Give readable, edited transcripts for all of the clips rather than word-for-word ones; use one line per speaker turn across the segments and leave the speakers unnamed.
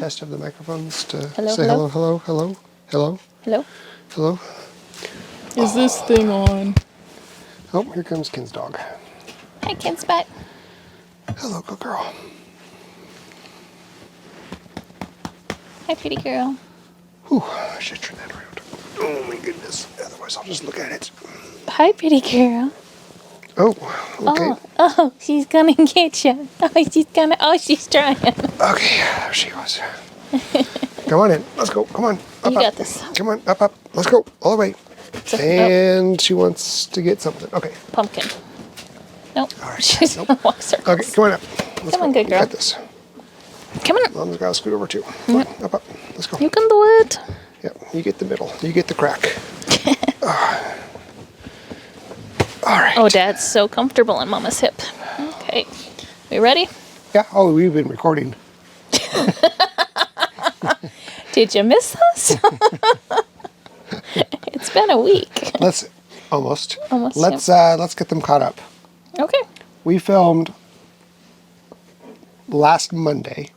test of the microphones to
Hello,
say
hello?
hello, hello, hello, hello,
Hello?
hello.
Is this thing on?
Oh, here comes Ken's dog.
Hi, Ken's back.
Hello, good girl.
Hi, pretty girl.
Whew, I should turn that around. Oh my goodness. Otherwise I'll just look at it.
Hi, pretty girl.
Oh, okay.
Oh, she's gonna get you. She's trying.
Okay, there she was. Come on in. Let's go. Come on. Up,
You
up.
got this.
Come on. Up, up. Let's go. All the way. And she wants to get something. Okay.
Pumpkin. Nope.
All right.
She's
Nope.
gonna walk circles.
Okay, come on up. Let's
Come on,
go.
good girl.
You got this.
Come on.
Mom's got to scoot over too. Come on. Up, up. Let's go.
You can do it.
Yep. You get the middle. You get the crack. All right.
Oh, Dad's so comfortable on Mama's hip. Okay. We ready?
Yeah. Oh, we've been recording.
Did you miss us? It's been a week.
Let's almost.
Almost,
Let's get them caught up.
Okay.
We filmed last Monday,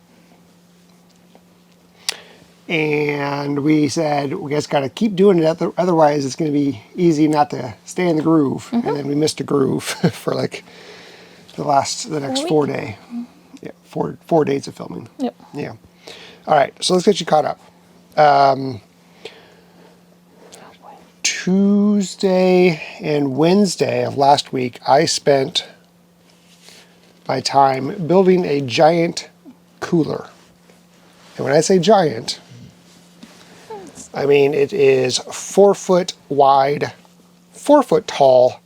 and we said we just got to keep doing it, otherwise it's going to be easy not to stay in the groove. And then we missed a groove for like the next 4 day. Yeah, 4 days of filming.
Yep.
Yeah. All right, so let's get you caught up. Tuesday and Wednesday of last week, I spent my time building a giant cooler. And when I say giant, I mean it is 4 foot wide, 4 foot tall,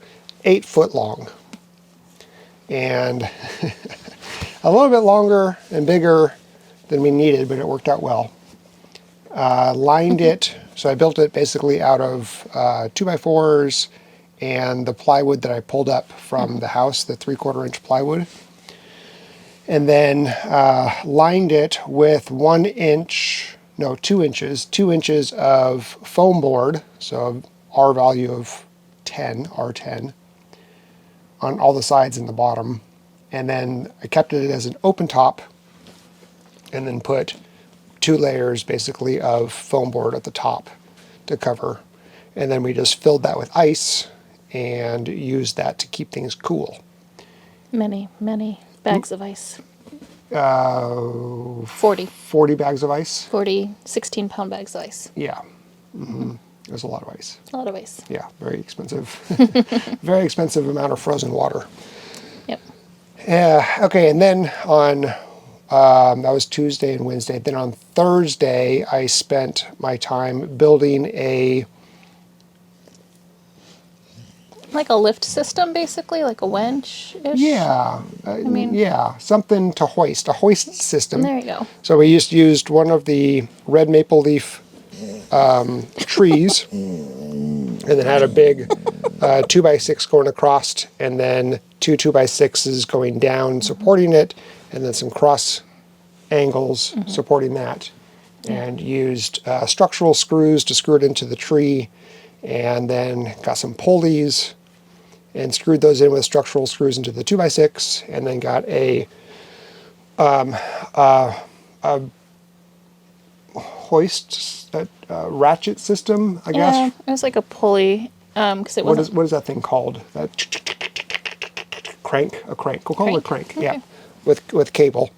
8 foot long. And a little bit longer and bigger than we needed, but it worked out well. Lined it, so I built it basically out of 2x4s and the plywood that I pulled up from the house, the 3/4 inch plywood. And then lined it with 2 inches of foam board, so R value of 10, R10, on all the sides and the bottom. And then I kept it as an open top, and then put 2 layers basically of foam board at the top to cover. And then we just filled that with ice and used that to keep things cool.
Many bags of ice.
40 bags of ice.
40 16-pound bags of ice.
Yeah. Mm-hmm. There's a lot of ice.
A lot of ice.
Yeah, very expensive. Very expensive amount of frozen water.
Yep.
Okay, and then on, that was Tuesday and Wednesday. Then on Thursday, I spent my time building
Like a lift system, basically, like a winch-ish?
Yeah, yeah, something to hoist, a hoist system.
There you go.
So we just used one of the red maple leaf trees, and then had a big 2x6 going across, and then 2 2x6s going down supporting it, and then some cross angles supporting that, and used structural screws to screw it into the tree, and then got some pulleys and screwed those in with structural screws into the 2x6, and then got a hoist, ratchet system, I guess.
Yeah, it was like a pulley, because it wasn't...
What is that thing called? That crank? A crank. We'll call it a crank.
Okay.
Yeah, with cable.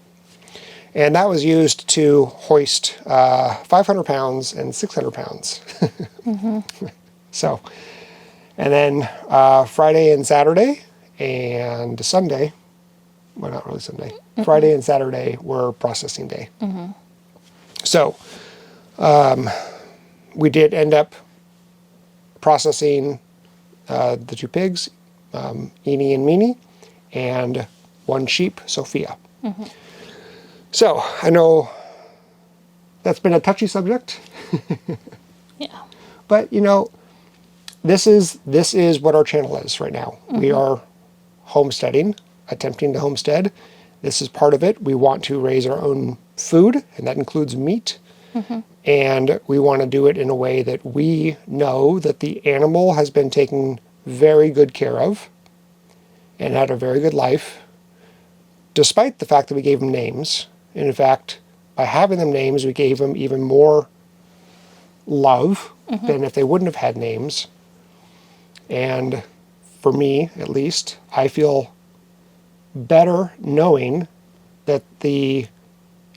And that was used to hoist 500 pounds and 600 pounds. So, and then Friday and Saturday and Sunday, well, not really Sunday, Friday and Saturday were processing day. So, we did end up processing the 2 pigs, Eenie and Meanie, and 1 sheep, Sophia. So, I know that's been a touchy subject.
Yeah.
But, you know, this is what our channel is right now. We are homesteading, attempting to homestead. This is part of it. We want to raise our own food, and that includes meat. And we want to do it in a way that we know that the animal has been taken very good care of and had a very good life, despite the fact that we gave them names. And in fact, by having them names, we gave them even more love than if they wouldn't have had names. And for me, at least, I feel better knowing that the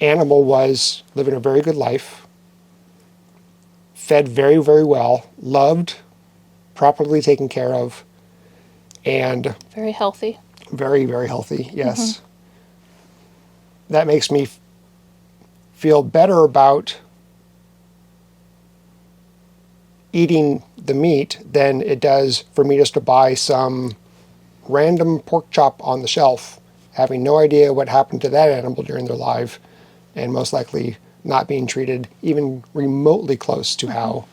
animal was living a very good life, fed very, very well, loved, properly taken care of, and
Very healthy.
very, very healthy, yes. That makes me feel better about eating the meat than it does for me just to buy some random pork chop on the shelf, having no idea what happened to that animal during their life, and most likely not being treated even remotely close to how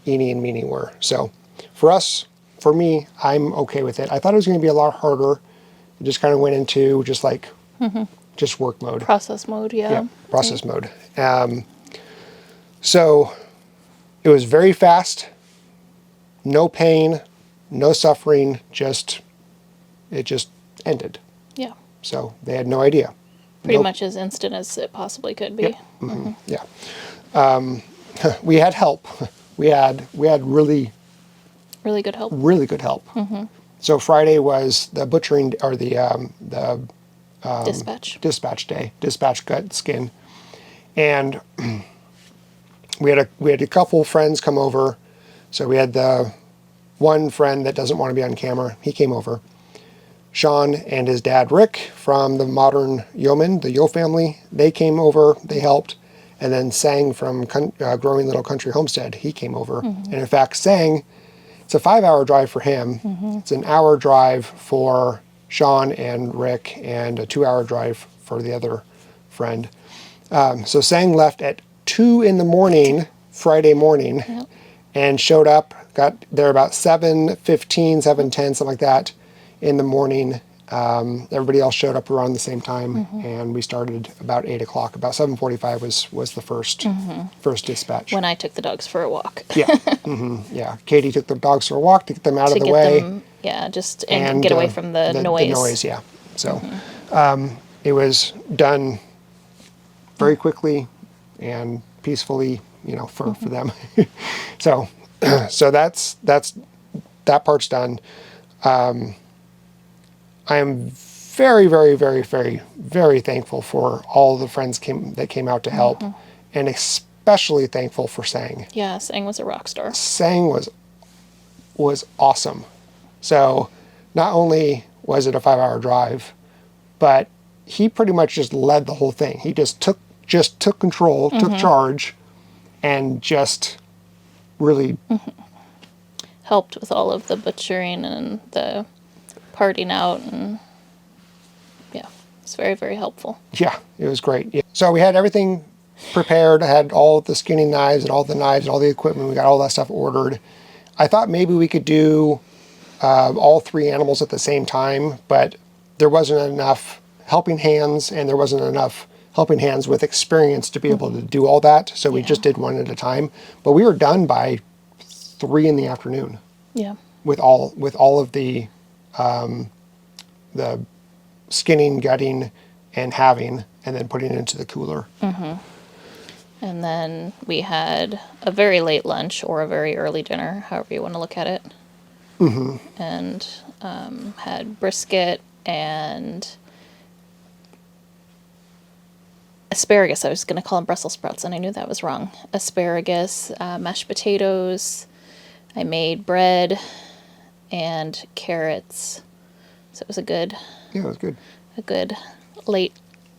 Eenie and Meanie were. So for us, for me, I'm okay with it. I thought it was going to be a lot harder. It just kind of went into just like just work mode.
Process mode, yeah.
Yeah, process mode. So it was very fast, no pain, no suffering, it just ended.
Yeah.
So they had no idea.
Pretty
Nope.
much as instant as it possibly could be.
Yep. Yeah. We had help. We had really,
Really good help.
really good help. So Friday was the butchering, or the
Dispatch.
day, dispatch gut skin, and we had a couple friends come over. So we had the one friend that doesn't want to be on camera. He came over. Sean and his dad Rick from the Modern Yeoman, the Yo family, they came over. They helped, and then Sang from Growing Little Country Homestead, he came over. And in fact, Sang, it's a 5-hour drive for him. It's an hour drive for Sean and Rick, and a 2-hour drive for the other friend. So Sang left at 2 in the morning, Friday morning, and showed up, got there about 7:15, 7:10, something like that, in the morning. Everybody else showed up around the same time, and we started about 8 o'clock. About 7:45 was the first dispatch.
When I took the dogs for a walk.
Yeah. Yeah. Katie took the dogs for a walk to get them out of the way.
And get away from the noise.
The noise, yeah. So it was done very quickly and peacefully, for them. So that part's done. I am very, very, very, very, very thankful for all the friends that came out to help, and especially thankful for Sang.
Yeah, Sang was a rock star.
Sang was awesome. So not only was it a 5-hour drive, but he pretty much just led the whole thing. He just took control, took charge, and just really
helped with all of the butchering and the parting out, and yeah, it's very, very helpful.
Yeah, it was great. Yeah. So we had everything prepared. I had all the skinning knives and all the knives and all the equipment. We got all that stuff ordered. I thought maybe we could do all 3 animals at the same time, but there wasn't enough helping hands, and there wasn't enough helping hands with experience to be able to do all that. So we just did one at a time. But we were done by 3 in the afternoon.
Yeah.
With all of the skinning, gutting, and halving, and then putting it into the cooler.
And then we had a very late lunch or a very early dinner, however you want to look at it. And had brisket and asparagus. I was going to call them Brussels sprouts, and I knew that was wrong. Asparagus, mashed potatoes. I made bread and carrots. So it was a good late,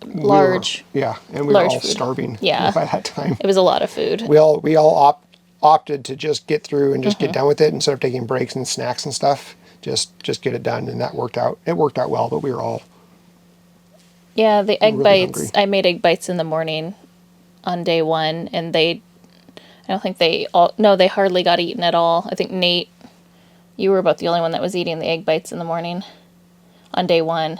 large.
And we were all
food.
starving.
Yeah.
By that time,
It was a lot of food.
we all opted to just get through and just get done with it instead of taking breaks and snacks and stuff. Just get it done, and that worked out. It worked out well, but we were all
Yeah, the egg
really
bites.
hungry.
I made egg bites in the morning on day 1, and I don't think they hardly got eaten at all. I think Nate, you were about the only one that was eating the egg bites in the morning on day 1.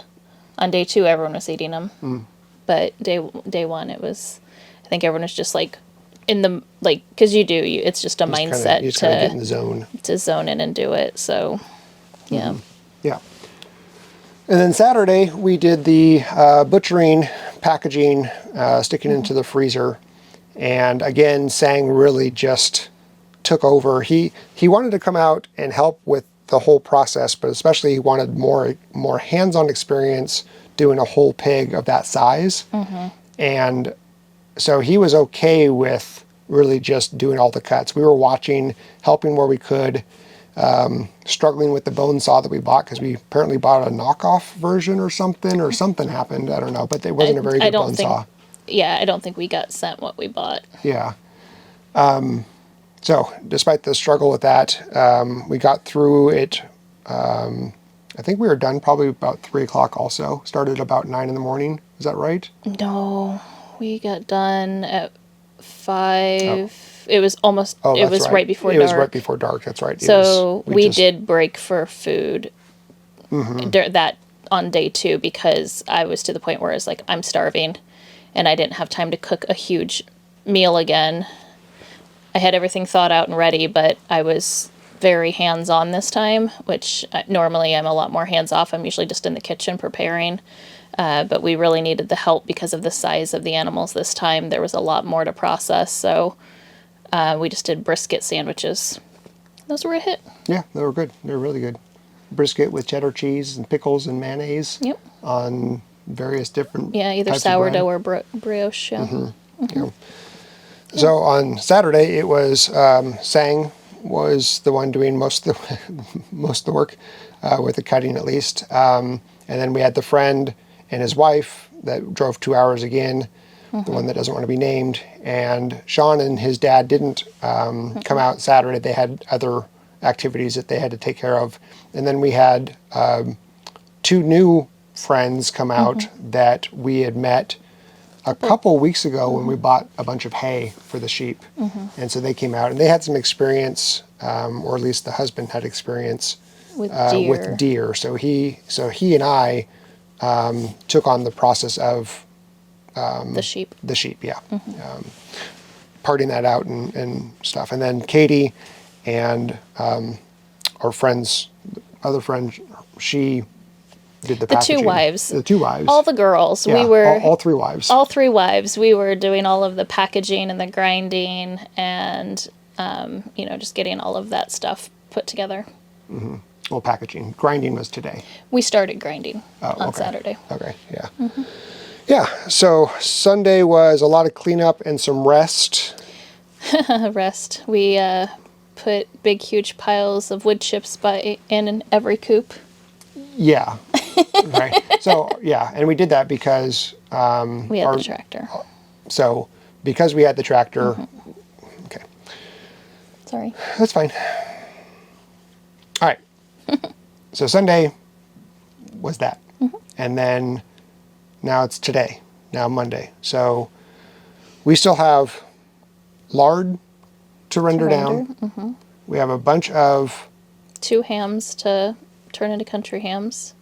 On day 2, everyone was eating them. But day 1, I think everyone was just like in the, like, because it's just a mindset
you just kinda get in the zone.
to zone in and do it. So, yeah.
Yeah. And then Saturday, we did the butchering packaging, sticking into the freezer. And again, Sang really just took over. He wanted to come out and help with the whole process, but especially he wanted more hands-on experience doing a whole pig of that size. And so he was okay with really just doing all the cuts. We were watching, helping where we could, struggling with the bone saw that we bought because we apparently bought a knockoff version or something happened. I don't know, but it wasn't a very good bone saw.
Yeah, I don't think we got sent what we bought.
Yeah. So despite the struggle with that, we got through it. I think we were done probably about 3 o'clock also. Started about 9 in the morning. Is that right?
No, we got done at 5. It was almost, it was right before dark.
It was right before dark, that's right.
So we did break for food that on day 2 because I was to the point where I was like, I'm starving and I didn't have time to cook a huge meal again. I had everything thought out and ready, but I was very hands-on this time, which normally I'm a lot more hands-off. I'm usually just in the kitchen preparing. But we really needed the help because of the size of the animals this time. There was a lot more to process, so we just did brisket sandwiches. Those were a hit.
Yeah, they were good. They were really good. Brisket with cheddar cheese and pickles and mayonnaise.
Yep.
On various different
either
types
sourdough
of bread.
or brioche. Yeah.
Yeah. So on Saturday, it was Sang was the one doing most of the work, with the cutting at least. And then we had the friend and his wife that drove 2 hours again, the one that doesn't want to be named. And Sean and his dad didn't come out Saturday. They had other activities that they had to take care of. And then we had 2 new friends come out that we had met a couple weeks ago when we bought a bunch of hay for the sheep. And so they came out and they had some experience, or at least the husband had experience
With deer.
with deer. So he and I took on the process of
The sheep.
the sheep, yeah. Parting that out and stuff. And then Katie and our friends, other friend, she did the packaging.
2 wives.
The 2 wives.
All the girls.
Yeah,
We were
all 3 wives.
all 3 wives. We were doing all of the packaging and the grinding and just getting all of that stuff put together.
Well, packaging. Grinding was today.
We started grinding on
okay.
Saturday.
Okay, yeah. Yeah, so Sunday was a lot of cleanup and some rest.
Rest. We put big, huge piles of wood chips in every coop.
Yeah. Right. So, yeah, and we did that because...
we had the tractor.
So, because we had the tractor... Okay.
Sorry.
That's fine. All right. So Sunday was that. And then now it's today. Now Monday. So we still have lard to render down. We have a bunch of...
2 hams to turn into country hams.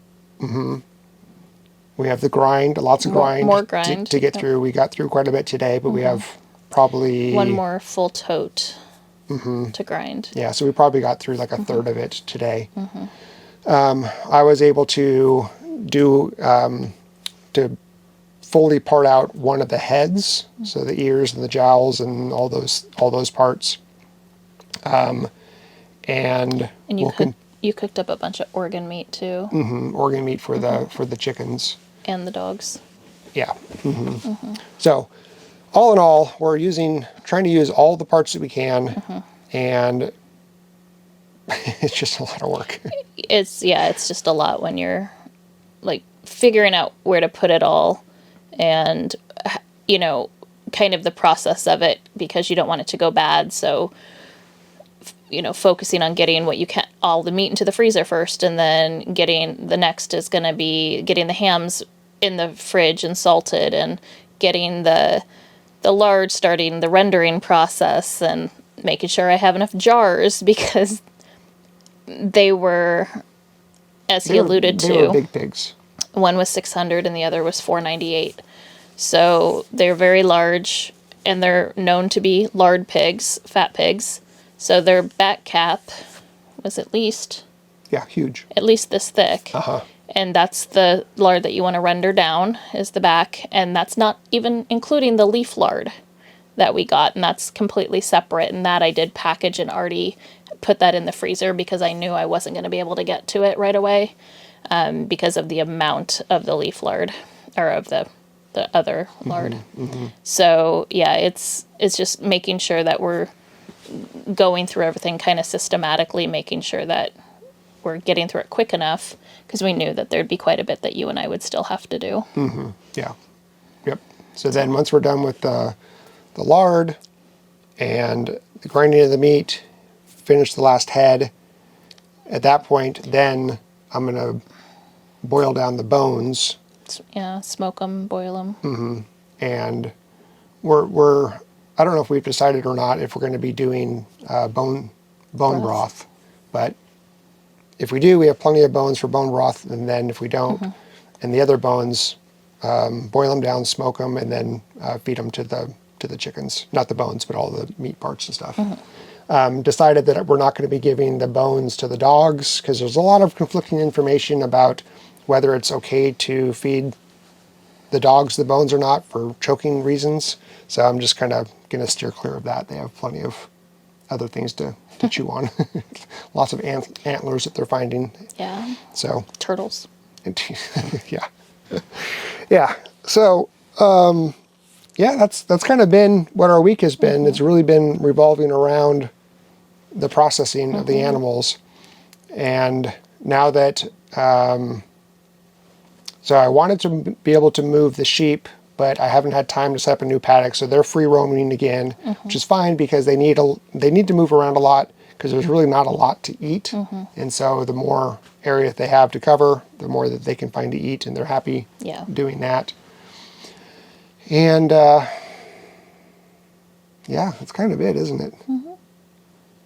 We have the grind, lots of grind.
More grind.
To get through. We got through quite a bit today, but we have probably...
1 more full tote to grind.
Yeah, so we probably got through like a third of it today. I was able to do, to fully part out one of the heads, so the ears and the jowls and all those parts. And
you cooked up a bunch of organ meat too.
Organ meat for the chickens.
And the dogs.
Yeah. So, all in all, we're trying to use all the parts that we can, and it's just a lot of work.
It's just a lot when you're like figuring out where to put it all, and kind of the process of it because you don't want it to go bad. So, focusing on getting what you can, all the meat into the freezer first, and then the next is going to be getting the hams in the fridge and salted, and getting the lard, starting the rendering process, and making sure I have enough jars because they were, as he alluded to,
they were big pigs.
One was 600 and the other was 498. So they're very large, and they're known to be lard pigs, fat pigs. So their back cap was at least
huge.
At least this thick. And that's the lard that you want to render down, is the back. And that's not even including the leaf lard that we got. And that's completely separate. And that I did package and already put that in the freezer because I knew I wasn't going to be able to get to it right away because of the amount of the leaf lard, or of the other lard. So yeah, it's just making sure that we're going through everything kind of systematically, making sure that we're getting through it quick enough, because we knew that there'd be quite a bit that you and I would still have to do.
Yeah. Yep. So then once we're done with the lard and the grinding of the meat, finish the last head, at that point, then I'm going to boil down the bones.
Yeah, smoke them, boil them.
And we're I don't know if we've decided or not if we're going to be doing bone broth, but if we do, we have plenty of bones for bone broth, and then if we don't, and the other bones, boil them down, smoke them, and then feed them to the chickens. Not the bones, but all the meat parts and stuff. Decided that we're not going to be giving the bones to the dogs because there's a lot of conflicting information about whether it's okay to feed the dogs the bones or not for choking reasons. So I'm just kind of going to steer clear of that. They have plenty of other things to chew on. Lots of antlers that they're finding.
Yeah.
So
Turtles.
yeah. Yeah. So yeah, that's kind of been what our week has been. It's really been revolving around the processing of the animals. And now that so I wanted to be able to move the sheep, but I haven't had time to set up a new paddock, so they're free roaming again, which is fine because they need to move around a lot because there's really not a lot to eat. And so the more area they have to cover, the more that they can find to eat, and they're happy doing that. And yeah, that's kind of it, isn't it?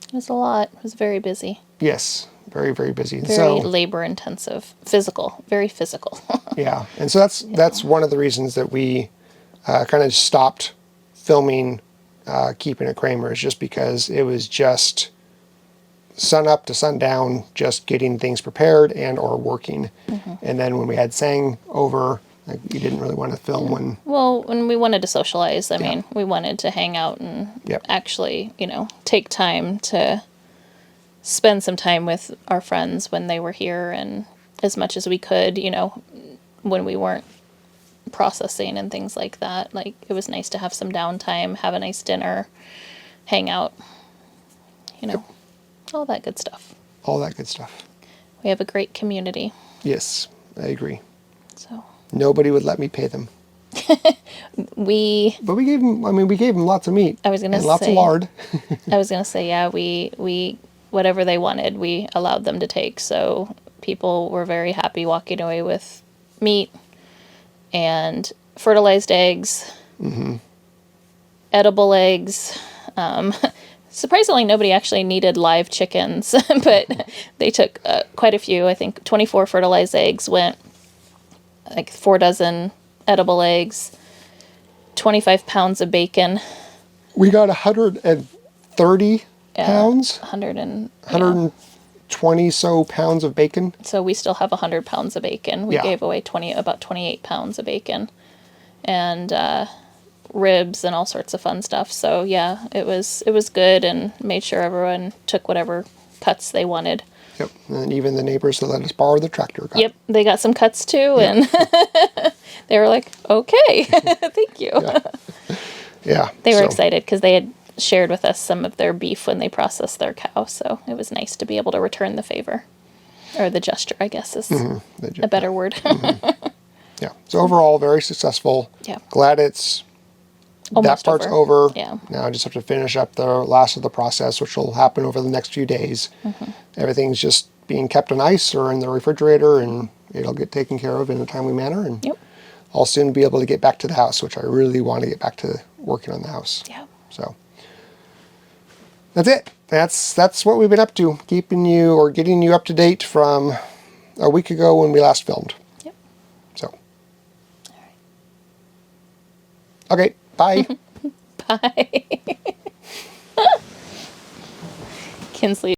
It was a lot. It was very busy.
Yes, very, very busy.
Very labor intensive, very physical.
Yeah, and so that's one of the reasons that we kind of stopped filming Keeping It Kraemer, is just because it was just sun up to sundown, just getting things prepared and or working. And then when we had Sang over, like, we didn't really want to film when...
Well, when we wanted to socialize, I mean, we wanted to hang out and actually, take time to spend some time with our friends when they were here, and as much as we could, when we weren't processing and things like that. Like, it was nice to have some downtime, have a nice dinner, hang out, all that good stuff.
All that good stuff.
We have a great community.
Yes, I agree.
So
nobody would let me pay them. But we gave them lots of meat.
I was going to
say.
And
lots of lard.
I was going to say, yeah, we whatever they wanted, we allowed them to take. So people were very happy walking away with meat and fertilized eggs, edible eggs. Surprisingly, nobody actually needed live chickens, but they took quite a few. I think 24 fertilized eggs went, like 4 dozen edible eggs, 25 pounds of bacon.
We got 130 pounds? 120 so pounds of bacon.
So we still have 100 pounds of bacon. We gave away about 28 pounds of bacon. And ribs and all sorts of fun stuff. So yeah, it was good, and made sure everyone took whatever cuts they wanted.
Yep, and even the neighbors that let us borrow the tractor got.
Yep, they got some cuts too, and they were like, okay, thank you.
Yeah.
They were excited because they had shared with us some of their beef when they processed their cow, so it was nice to be able to return the favor. Or the gesture, I guess, is a better word.
Yeah, so overall, very successful.
Yeah.
Glad it's...
Almost
that part's over.
Yeah.
Now I just have to finish up the last of the process, which will happen over the next few days. Everything's just being kept on ice or in the refrigerator, and it'll get taken care of in a timely manner. And I'll soon be able to get back to the house, which I really want to get back to working on the house.
Yeah.
So that's it. That's what we've been up to, getting you up to date from a week ago when we last filmed.
Yep.
So. All right. Okay. Bye.
Bye. Kinsley.